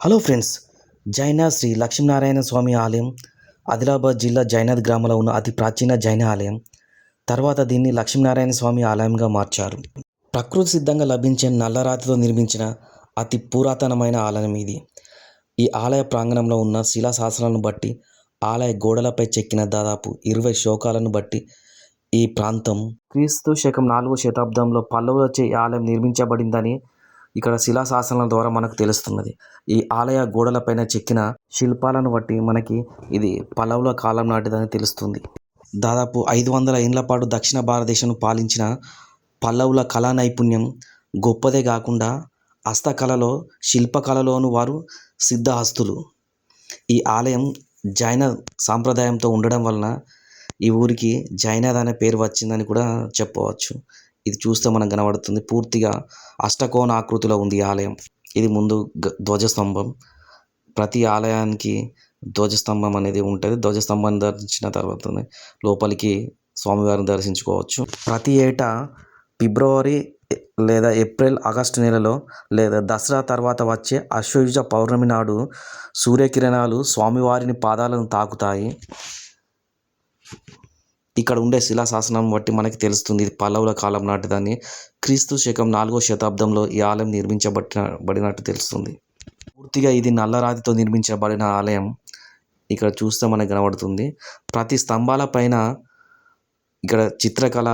Hello friends, జైన శ్రీ లక్ష్మీనారాయణ స్వామి ఆలయం ఆదిలాబాద్ జిల్లా జైనద్ గ్రామంలో ఉన్న అతి ప్రాచీన జైన ఆలయం. తర్వాత దీన్ని లక్ష్మీనారాయణ స్వామి ఆలయంగా మార్చారు. ప్రకృతి సిద్ధంగా లభించే నల్లరాతితో నిర్మించిన అతి పురాతనమైన ఆలయం ఇది. ఈ ఆలయ ప్రాంగణంలో ఉన్న శిలాశాసనాలను బట్టి, ఆలయ గోడలపై చెక్కిన దాదాపు 20 శ్లోకాలను బట్టి ఈ ప్రాంతం క్రీస్తు శకం 4వ శతాబ్దంలో పల్లవులచే ఈ ఆలయం నిర్మించబడిందని ఇక్కడ శిలాశాసనాల ద్వారా మనకు తెలుస్తున్నది. ఈ ఆలయ గోడలపైన చెక్కిన శిల్పాలను బట్టి మనకి ఇది పల్లవుల కాలం నాటిదని తెలుస్తుంది. దాదాపు 500 ఏళ్ల పాటు దక్షిణ భారతదేశం పాలించిన పల్లవుల కళా నైపుణ్యం గొప్పదే కాకుండా హస్తకళలో, శిల్పకళలోనూ వారు సిద్ధహస్తులు. ఈ ఆలయం జైన సాంప్రదాయంతో ఉండడం వలన ఈ ఊరికి జైనద్ అనే పేరు వచ్చిందని కూడా చెప్పవచ్చు. ఇది చూస్తే మనకు కనబడుతుంది. పూర్తిగా అష్టకోణ ఆకృతిలో ఉంది ఈ ఆలయం. ఇది ముందు ధ్వజస్తంభం. ప్రతి ఆలయానికి ధ్వజస్తంభం అనేది ఉంటుంది. ధ్వజస్తంభాన్ని దర్శించిన తర్వాత లోపలికి స్వామివారిని దర్శించుకోవచ్చు. ప్రతి ఏటా ఫిబ్రవరి లేదా ఏప్రిల్, ఆగస్టు నెలలో లేదా దసరా తర్వాత వచ్చే ఆశ్వయుజ పౌర్ణమి నాడు సూర్యకిరణాలు స్వామివారిని పాదాలను తాకుతాయి. ఇక్కడ ఉండే శిలాశాసనం బట్టి మనకి తెలుస్తుంది ఇది పల్లవుల కాలం నాటిదని. క్రీస్తు శకం 4వ శతాబ్దంలో ఈ ఆలయం నిర్మించబడినట్టు తెలుస్తుంది. పూర్తిగా ఇది నల్లరాతితో నిర్మించబడిన ఆలయం. ఇక్కడ చూస్తే మనకు కనబడుతుంది. ప్రతి స్తంభాల పైన ఇక్కడ చిత్రకళ,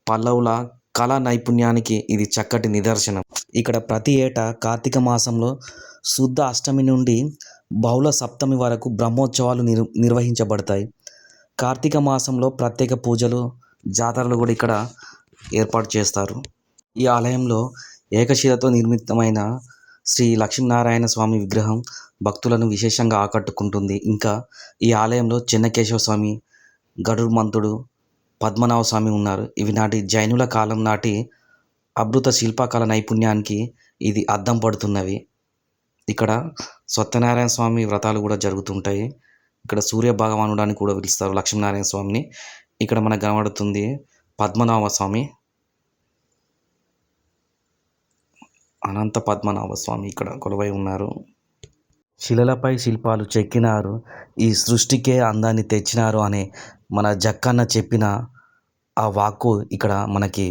పల్లవుల కళా నైపుణ్యానికి ఇది చక్కటి నిదర్శనం. ఇక్కడ ప్రతి ఏటా కార్తీక మాసంలో శుద్ధ అష్టమి నుండి బహుళ సప్తమి వరకు బ్రహ్మోత్సవాలు నిర్వహించబడతాయి. కార్తీక మాసంలో ప్రత్యేక పూజలు, జాతరలు కూడా ఇక్కడ ఏర్పాటు చేస్తారు. ఈ ఆలయంలో ఏకశిలతో నిర్మితమైన శ్రీ లక్ష్మీనారాయణ స్వామి విగ్రహం భక్తులను విశేషంగా ఆకట్టుకుంటుంది. ఇంకా ఈ ఆలయంలో చెన్నకేశవ స్వామి, గరుత్మంతుడు, పద్మనాభ స్వామి ఉన్నారు. ఇవి నాటి జైనుల కాలం నాటి అద్భుత శిల్పకళ నైపుణ్యానికి ఇది అద్దం పడుతున్నవి. ఇక్కడ సత్యనారాయణ స్వామి వ్రతాలు కూడా జరుగుతుంటాయి. ఇక్కడ సూర్య భగవానుడు అని కూడా పిలుస్తారు లక్ష్మీనారాయణ స్వామిని. ఇక్కడ మనకు కనబడుతుంది పద్మనాభ స్వామి, అనంత పద్మనాభ స్వామి ఇక్కడ కొలువై ఉన్నారు. శిలలపై శిల్పాలు చెక్కినారు, ఈ సృష్టికే అందాన్ని తెచ్చినారు అనే మన జక్కన్న చెప్పిన ఆ వాక్కు ఇక్కడ మనకి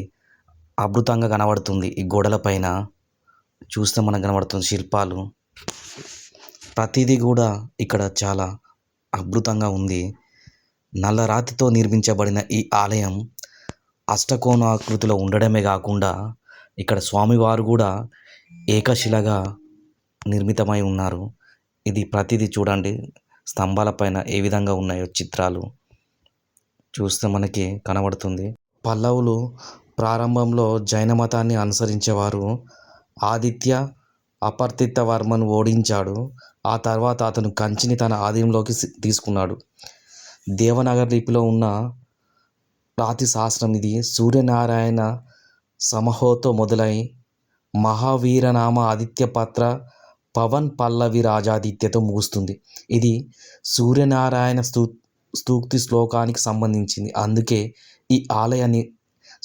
అద్భుతంగా కనబడుతుంది. ఈ గోడలపైన చూస్తే మనకు కనబడుతుంది శిల్పాలు. ప్రతిదీ కూడా ఇక్కడ చాలా అద్భుతంగా ఉంది. నల్లరాతితో నిర్మించబడిన ఈ ఆలయం అష్టకోణ ఆకృతిలో ఉండడమే కాకుండా ఇక్కడ స్వామివారు కూడా ఏకశిలగా నిర్మితమై ఉన్నారు. ఇది ప్రతిదీ చూడండి, స్తంభాలపైన ఏ విధంగా ఉన్నాయో చిత్రాలు చూస్తే మనకి కనబడుతుంది. పల్లవులు ప్రారంభంలో జైన మతాన్ని అనుసరించేవారు. ఆదిత్య అపర్తితవర్మను ఓడించాడు. ఆ తర్వాత అతను కంచిని తన ఆధీనంలోకి తీసుకున్నాడు. దేవనాగరి లిపిలో ఉన్న రాతి శాస్త్రం ఇది. సూర్యనారాయణ సమహోతో మొదలై మహావీరనామ ఆదిత్యపత్ర పవన్ పల్లవి రాజాదిత్యతో ముగుస్తుంది. ఇది సూర్యనారాయణ స్తూక్తి శ్లోకానికి సంబంధించింది. అందుకే ఈ ఆలయాన్ని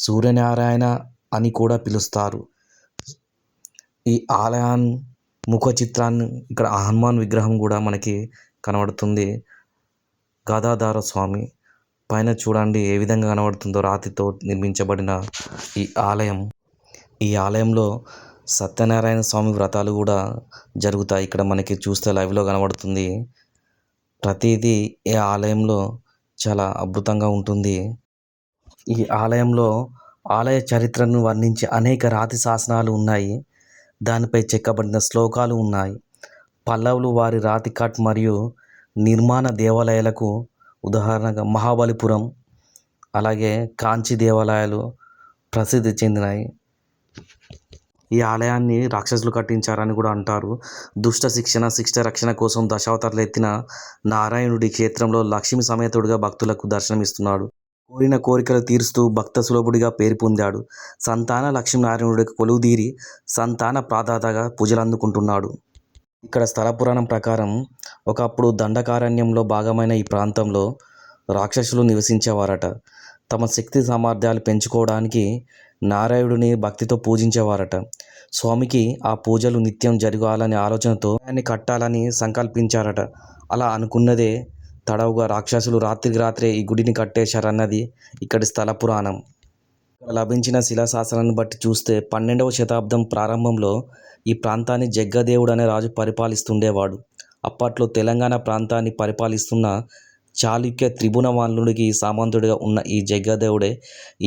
సూర్యనారాయణ అని కూడా పిలుస్తారు. ఈ ఆలయాన్ని ముఖ చిత్రాన్ని ఇక్కడ హనుమాన్ విగ్రహం కూడా మనకి కనబడుతుంది. గదాధార స్వామి పైన చూడండి ఏ విధంగా కనబడుతుందో రాతితో నిర్మించబడిన ఈ ఆలయం. ఈ ఆలయంలో సత్యనారాయణ స్వామి వ్రతాలు కూడా జరుగుతాయి. ఇక్కడ మనకి చూస్తే లైవ్లో కనబడుతుంది. ప్రతిదీ ఈ ఆలయంలో చాలా అద్భుతంగా ఉంటుంది. ఈ ఆలయంలో ఆలయ చరిత్రను వర్ణించే అనేక రాతి శాసనాలు ఉన్నాయి. దానిపై చెక్కబడిన శ్లోకాలు ఉన్నాయి. పల్లవులు వారి రాతి కట్ మరియు నిర్మాణ దేవాలయాలకు ఉదాహరణగా మహాబలిపురం, అలాగే కాంచి దేవాలయాలు ప్రసిద్ధి చెందినాయి. ఈ ఆలయాన్ని రాక్షసులు కట్టించారని కూడా అంటారు. దుష్ట శిక్షణ, శిష్ట రక్షణ కోసం దశావతారాలు ఎత్తిన నారాయణుడి క్షేత్రంలో లక్ష్మీ సమేతుడిగా భక్తులకు దర్శనమిస్తున్నాడు. కోరిన కోరికలు తీరుస్తూ భక్త సులభుడిగా పేరు పొందాడు. సంతాన లక్ష్మీనారాయణుడికి కొలువుదీరి సంతాన ప్రాదాతగా పూజలు అందుకుంటున్నాడు. ఇక్కడ స్థల పురాణం ప్రకారం ఒకప్పుడు దండకారణ్యంలో భాగమైన ఈ ప్రాంతంలో రాక్షసులు నివసించేవారట. తమ శక్తి సామర్థ్యాలు పెంచుకోవడానికి నారాయణుడిని భక్తితో పూజించేవారట. స్వామికి ఆ పూజలు నిత్యం జరగాలనే ఆలోచనతో ఆలయాన్ని కట్టాలని సంకల్పించారట. అలా అనుకున్నదే తడవుగా రాక్షసులు రాత్రికి రాత్రే ఈ గుడిని కట్టేశారన్నది ఇక్కడి స్థల పురాణం. ఇక్కడ లభించిన శిలాశాసనాలను బట్టి చూస్తే 12వ శతాబ్దం ప్రారంభంలో ఈ ప్రాంతాన్ని జగ్గదేవుడు అనే రాజు పరిపాలిస్తుండేవాడు. అప్పట్లో తెలంగాణ ప్రాంతాన్ని పరిపాలిస్తున్న చాళుక్య త్రిభువనమల్లుడికి సామంతుడిగా ఉన్న ఈ జగ్గదేవుడే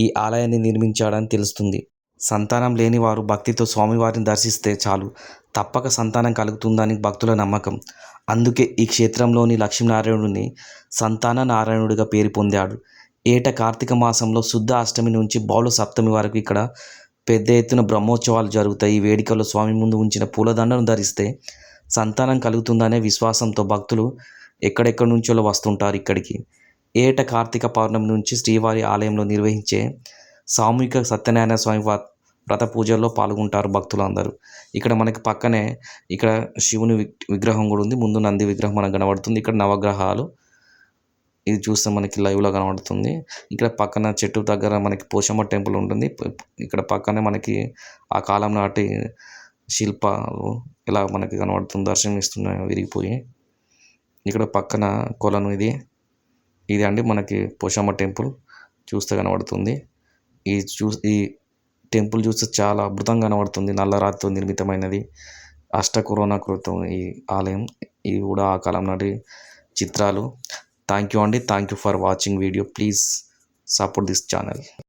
ఈ ఆలయాన్ని నిర్మించాడని తెలుస్తుంది. సంతానం లేని వారు భక్తితో స్వామివారిని దర్శిస్తే చాలు తప్పక సంతానం కలుగుతుందని భక్తుల నమ్మకం. అందుకే ఈ క్షేత్రంలోని లక్ష్మీనారాయణుడిని సంతాన నారాయణుడిగా పేరు పొందాడు. ఏటా కార్తీక మాసంలో శుద్ధ అష్టమి నుంచి బహుళ సప్తమి వరకు ఇక్కడ పెద్ద ఎత్తున బ్రహ్మోత్సవాలు జరుగుతాయి. ఈ వేడుకల్లో స్వామి ముందు ఉంచిన పూలదండను ధరిస్తే సంతానం కలుగుతుందనే విశ్వాసంతో భక్తులు ఎక్కడెక్కడి నుంచో వస్తుంటారు ఇక్కడికి. ఏటా కార్తీక పౌర్ణమి నుంచి శ్రీవారి ఆలయంలో నిర్వహించే సామూహిక సత్యనారాయణ స్వామి వ్రత పూజల్లో పాల్గొంటారు భక్తులు అందరూ. ఇక్కడ మనకి పక్కనే ఇక్కడ శివుని విగ్రహం కూడా ఉంది. ముందు నంది విగ్రహం మనకు కనబడుతుంది. ఇక్కడ నవగ్రహాలు ఇది చూస్తే మనకి లైవ్లో కనబడుతుంది. ఇక్కడ పక్కన చెట్టు దగ్గర మనకి పోషమ్మ టెంపుల్ ఉంటుంది. ఇక్కడ పక్కనే మనకి ఆ కాలం నాటి శిల్పాలు ఇలా మనకి కనబడుతుంది, దర్శనమిస్తున్నాయి విరిగిపోయి. ఇక్కడ పక్కన కొలను ఇది అండి మనకి పోషమ్మ టెంపుల్ చూస్తే కనబడుతుంది. ఈ టెంపుల్ చూస్తే చాలా అద్భుతంగా కనబడుతుంది. నల్లరాతితో నిర్మితమైనది, అష్టకోణాకృతం ఈ ఆలయం. ఇవి కూడా ఆ కాలం నాటి చిత్రాలు. థ్యాంక్ యూ అండి. Thank you for watching video. Please support this channel.